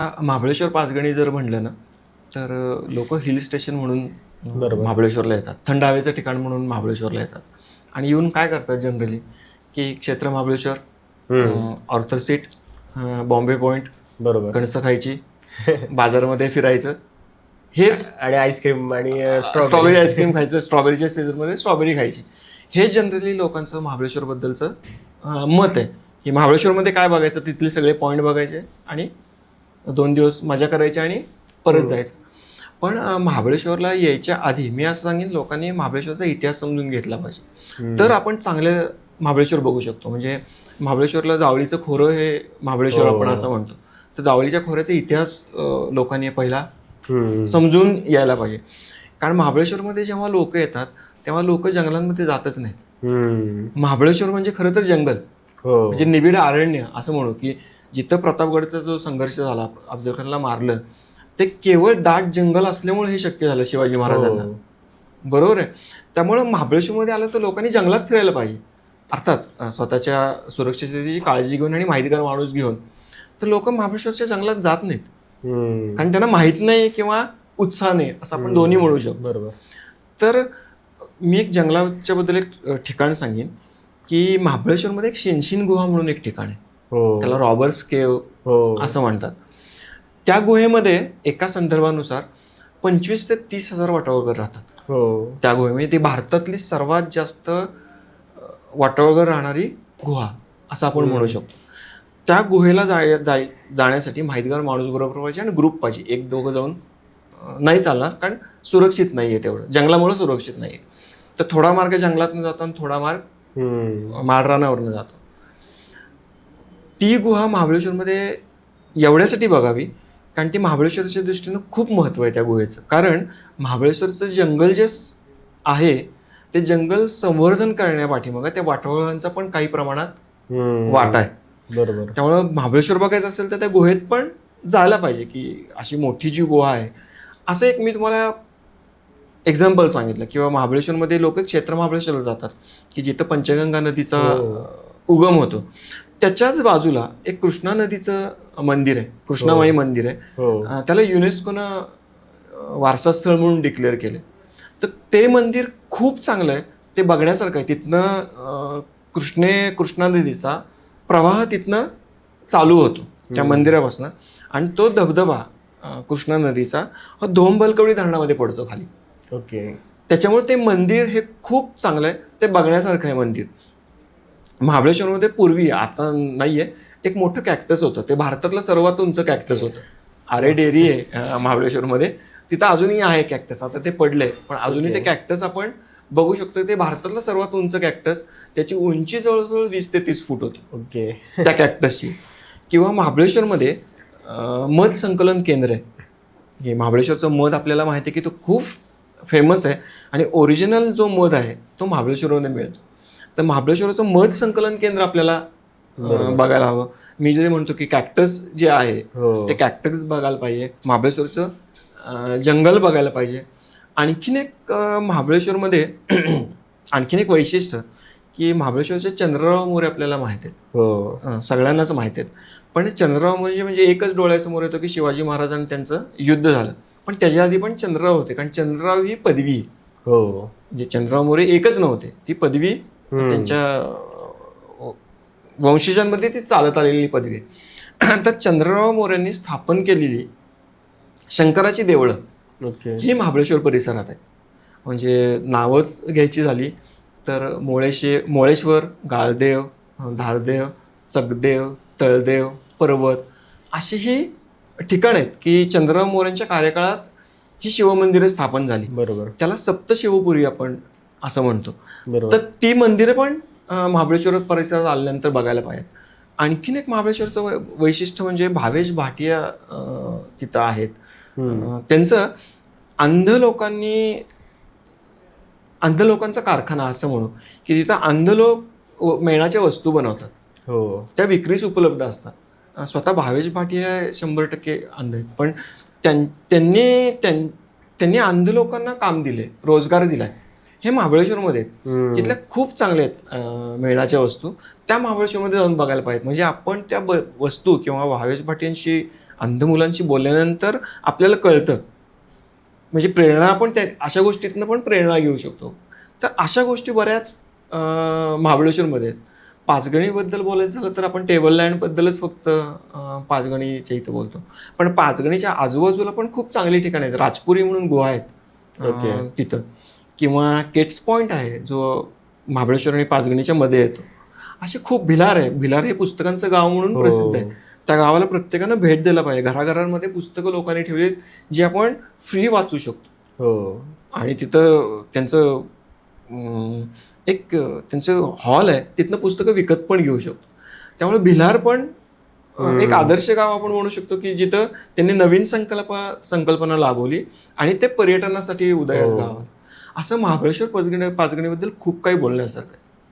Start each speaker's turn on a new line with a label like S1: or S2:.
S1: महाबळेश्वर पाचगणी जर म्हणलं ना तर लोक हिल स्टेशन म्हणून महाबळेश्वरला येतात, थंड हवेचं ठिकाण म्हणून महाबळेश्वरला येतात. आणि येऊन काय करतात जनरली की क्षेत्र Mahabaleshwar, Arthur seat, Bombay point,
S2: बरोबर,
S1: कणसं खायची, बाजारामध्ये फिरायचं, हेच
S2: आणि आईस्क्रीम आणि
S1: स्ट्रॉबेरी आईस्क्रीम खायचं, स्ट्रॉबेरीच्या सीझनमध्ये स्ट्रॉबेरी खायची. हे जनरली लोकांचं महाबळेश्वरबद्दलचं मत आहे की महाबळेश्वरमध्ये काय बघायचं, तिथले सगळे पॉईंट बघायचे आणि 2 दिवस मजा करायची आणि परत जायचं. पण महाबळेश्वरला यायच्या आधी मी असं सांगेन लोकांनी महाबळेश्वरचा इतिहास समजून घेतला पाहिजे, तर आपण चांगले महाबळेश्वर बघू शकतो. म्हणजे महाबळेश्वरला जावळीचं खोरं हे महाबळेश्वर आपण असं म्हणतो, तर जावळीच्या खोऱ्याचा इतिहास लोकांनी पहिला समजून यायला पाहिजे. कारण महाबळेश्वरमध्ये जेव्हा लोक येतात तेव्हा लोक जंगलांमध्ये जातच नाहीत. महाबळेश्वर म्हणजे खरं तर जंगल, म्हणजे निबिड अरण्य असं म्हणू, की जिथं प्रतापगडचा जो संघर्ष झाला, अफजल खानला मारलं, ते केवळ दाट जंगल असल्यामुळे हे शक्य झालं शिवाजी महाराजांना. बरोबर आहे. त्यामुळं महाबळेश्वरमध्ये आलं तर लोकांनी जंगलात फिरायला पाहिजे. अर्थात स्वतःच्या सुरक्षिततेची काळजी घेऊन आणि माहितीगार माणूस घेऊन. तर लोक महाबळेश्वरच्या जंगलात जात नाहीत कारण त्यांना माहीत नाही किंवा उत्साह नाही, असं आपण दोन्ही म्हणू शकतो.
S2: बरोबर.
S1: तर मी एक जंगलाच्या बद्दल एक ठिकाण सांगेन की महाबळेश्वरमध्ये एक शेनशिन गुहा म्हणून एक ठिकाण आहे, त्याला रॉबर्स केव असं म्हणतात. त्या गुहेमध्ये एका संदर्भानुसार 25 ते 30 हजार वाटावळकर राहतात. त्या गुहेमध्ये ती भारतातली सर्वात जास्त वाटावळकर राहणारी गुहा असं आपण म्हणू शकतो. त्या गुहेला जाण्यासाठी माहितगार माणूस बरोबर पाहिजे आणि ग्रुप पाहिजे. एक दोघं जाऊन नाही चालणार, कारण सुरक्षित नाही आहे, तेवढं जंगलामुळे सुरक्षित नाही आहे. तर थोडा मार्ग जंगलातनं जातो आणि थोडा मार्ग माळरानावरनं जातो. ती गुहा महाबळेश्वरमध्ये एवढ्यासाठी बघावी कारण ती महाबळेश्वरच्या दृष्टीनं खूप महत्त्व आहे त्या गुहेचं. कारण महाबळेश्वरचं जंगल जे आहे ते जंगल संवर्धन करण्यापाठीमागं त्या वाटावळांचा पण काही प्रमाणात वाटा आहे.
S2: बरोबर.
S1: त्यामुळं महाबळेश्वर बघायचं असेल तर त्या गुहेत पण जायला पाहिजे, की अशी मोठी जी गुहा आहे. असं एक मी तुम्हाला एक्झाम्पल सांगितलं. किंवा महाबळेश्वरमध्ये लोक क्षेत्र महाबळेश्वरला जातात की जिथं पंचगंगा नदीचा उगम होतो. त्याच्याच बाजूला एक कृष्णा नदीचं मंदिर आहे, कृष्णामाई मंदिर आहे. त्याला युनेस्कोनं वारसास्थळ म्हणून डिक्लेअर केलं. तर ते मंदिर खूप चांगलं आहे, ते बघण्यासारखं आहे. तिथनं कृष्णा नदीचा प्रवाह तिथनं चालू होतो त्या मंदिरापासून, आणि तो धबधबा कृष्णा नदीचा हा धोमबलकवडी धरणामध्ये पडतो खाली. त्याच्यामुळे ते मंदिर हे खूप चांगलं आहे, ते बघण्यासारखं आहे मंदिर. महाबळेश्वरमध्ये पूर्वी, आता नाही आहे, एक मोठं कॅक्टस होतं, ते भारतातलं सर्वात उंच कॅक्टस होतं. आरे डेअरी आहे महाबळेश्वरमध्ये, तिथं अजूनही आहे कॅक्टस. आता ते पडलंय पण अजूनही ते कॅक्टस आपण बघू शकतो. ते भारतातलं सर्वात उंच कॅक्टस, त्याची उंची जवळजवळ 20 ते 30 फूट होती त्या कॅक्टसची. किंवा महाबळेश्वरमध्ये मध संकलन केंद्र आहे. हे महाबळेश्वरचं मध आपल्याला माहिती आहे की तो खूप फेमस आहे आणि ओरिजिनल जो मध आहे तो महाबळेश्वरमध्ये मिळतो. तर महाबळेश्वरचं मध संकलन केंद्र आपल्याला बघायला हवं. मी जे म्हणतो की कॅक्टस जे आहे ते कॅक्टस बघायला पाहिजे, महाबळेश्वरचं जंगल बघायला पाहिजे. आणखीन एक महाबळेश्वरमध्ये आणखीन एक वैशिष्ट्य की महाबळेश्वरचे चंद्रराव मोरे आपल्याला माहीत आहेत, सगळ्यांनाच माहीत आहेत. पण चंद्रराव मोरे म्हणजे एकच डोळ्यासमोर येतो की शिवाजी महाराजांनी त्यांचं युद्ध झालं, पण त्याच्या आधी पण चंद्रराव होते. कारण चंद्रराव ही पदवी आहे, म्हणजे चंद्रराव मोरे एकच नव्हते, ती पदवी त्यांच्या वंशजांमध्ये ती चालत आलेली पदवी आहे. तर चंद्रराव मोरेंनी स्थापन केलेली शंकराची देवळं ही महाबळेश्वर परिसरात आहेत. म्हणजे नावच घ्यायची झाली तर मोळेश्वर, गाळदेव, धारदेव, चकदेव, तळदेव, पर्वत अशी ही ठिकाणं आहेत की चंद्रराव मोरेंच्या कार्यकाळात ही शिवमंदिरं स्थापन झाली.
S2: बरोबर.
S1: त्याला सप्तशिवपुरी आपण असं म्हणतो. तर ती मंदिरं पण महाबळेश्वर परिसरात आल्यानंतर बघायला पाहिजेत. आणखीन एक महाबळेश्वरचं वैशिष्ट्य म्हणजे भावेश भाटिया तिथं आहेत. त्यांचं अंध लोकांचा कारखाना असं म्हणू, की तिथं अंध लोक मेणाच्या वस्तू बनवतात, त्या विक्रीस उपलब्ध असतात. स्वतः भावेश भाटिया 100% अंध आहेत, पण त्यांनी अंध लोकांना काम दिले, रोजगार दिलाय. हे महाबळेश्वरमध्ये आहेत. तिथल्या खूप चांगले आहेत मेणाच्या वस्तू, त्या महाबळेश्वरमध्ये जाऊन बघायला पाहिजेत. म्हणजे आपण त्या वस्तू किंवा भावेश भाटियांशी अंध मुलांशी बोलल्यानंतर आपल्याला कळतं, म्हणजे प्रेरणा आपण त्या अशा गोष्टीतनं पण प्रेरणा घेऊ शकतो. तर अशा गोष्टी बऱ्याच महाबळेश्वरमध्ये आहेत. पाचगणीबद्दल बोलायचं झालं तर आपण टेबल लँडबद्दलच फक्त पाचगणीच्या इथं बोलतो, पण पाचगणीच्या आजूबाजूला पण खूप चांगली ठिकाणं आहेत. राजपुरी म्हणून गुहा आहेत तिथं, किंवा केट्स पॉईंट आहे जो महाबळेश्वर आणि पाचगणीच्या मध्ये येतो. असे खूप भिलार आहे. भिलार हे पुस्तकांचं गाव म्हणून प्रसिद्ध आहे. त्या गावाला प्रत्येकानं भेट द्यायला पाहिजे. घराघरांमध्ये पुस्तकं लोकांनी ठेवली जी आपण फ्री वाचू शकतो. आणि तिथं त्यांचं एक त्यांचं हॉल आहे, तिथनं पुस्तकं विकत पण घेऊ शकतो. त्यामुळे भिलार पण एक आदर्श गाव आपण म्हणू शकतो की जिथं त्यांनी नवीन संकल्पना लाभवली आणि ते पर्यटनासाठी उदयास गाव. असं महाबळेश्वर पाचगणीबद्दल खूप काही बोलण्यासारखं आहे.